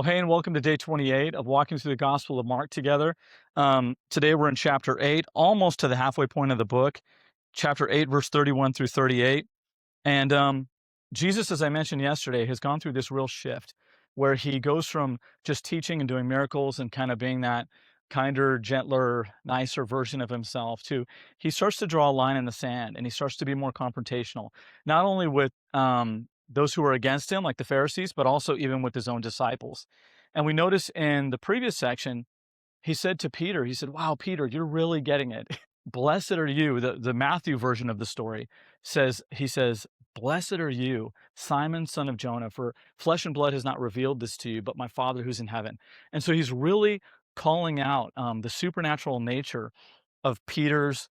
Well, hey, and welcome to day 28 of walking through the Gospel of Mark together. Today we're in chapter 8, almost to the halfway point of the book, chapter 8, verse 31 through 38. And Jesus, as I mentioned yesterday, has gone through this real shift where he goes from just teaching and doing miracles and kind of being that kinder, gentler, nicer version of himself to he starts to draw a line in the sand and he starts to be more confrontational, not only with those who are against him, like the Pharisees, but also even with his own disciples. And we notice in the previous section, he said to Peter, he said, "Wow, Peter, you're really getting it. Blessed are you." The Matthew version of the story says, "Blessed are you, Simon, son of Jonah, for flesh and blood has not revealed this to you, but my Father who's in heaven." And so he's really calling out the supernatural nature of Peter's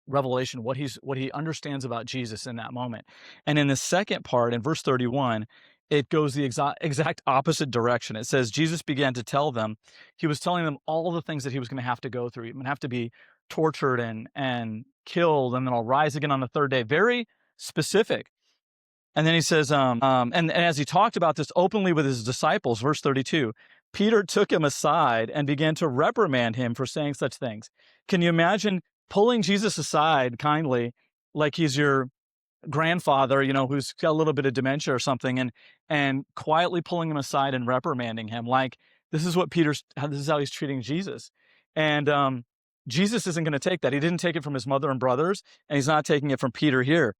revelation, what he understands about Jesus in that moment. And in the second part, in verse 31, it goes the exact opposite direction. It says, Jesus began to tell them, he was telling them all the things that he was going to have to go through. He would have to be tortured and killed, and then I'll rise again on the third day. Very specific. And then he says, and as he talked about this openly with his disciples, verse 32, Peter took him aside and began to reprimand him for saying such things. Can you imagine pulling Jesus aside kindly, like he's your grandfather, who's got a little bit of dementia or something, and quietly pulling him aside and reprimanding him, like this is how he's treating Jesus, and Jesus isn't going to take that. He didn't take it from his mother and brothers, and he's not taking it from Peter here.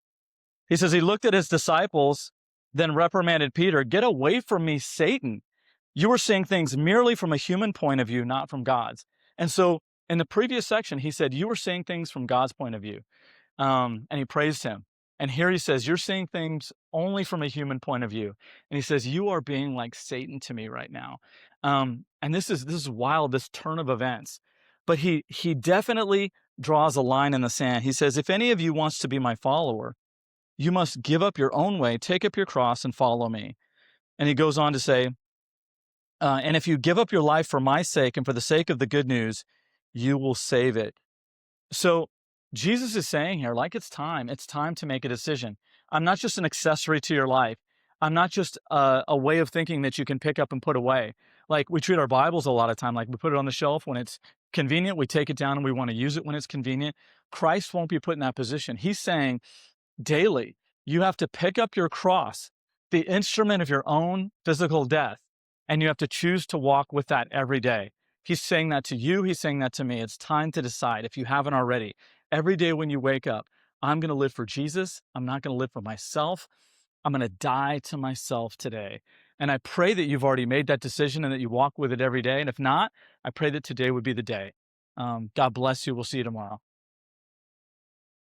He says he looked at his disciples, then reprimanded Peter, "Get away from me, Satan. You are seeing things merely from a human point of view, not from God's." And so in the previous section, he said, you were seeing things from God's point of view. And he praised him. And here he says, you're seeing things only from a human point of view. And he says, you are being like Satan to me right now. And this is wild, this turn of events. But he definitely draws a line in the sand. He says, if any of you wants to be my follower, you must give up your own way, take up your cross, and follow me. And he goes on to say, and if you give up your life for my sake and for the sake of the good news, you will save it. So Jesus is saying here, like it's time to make a decision. I'm not just an accessory to your life. I'm not just a way of thinking that you can pick up and put away. Like we treat our Bibles a lot of time, like we put it on the shelf when it's convenient, we take it down and we want to use it when it's convenient. Christ won't be put in that position. He's saying daily, you have to pick up your cross, the instrument of your own physical death, and you have to choose to walk with that every day. He's saying that to you. He's saying that to me. It's time to decide, if you haven't already. Every day when you wake up, I'm going to live for Jesus. I'm not going to live for myself. I'm going to die to myself today. And I pray that you've already made that decision and that you walk with it every day. And if not, I pray that today would be the day. God bless you. We'll see you tomorrow.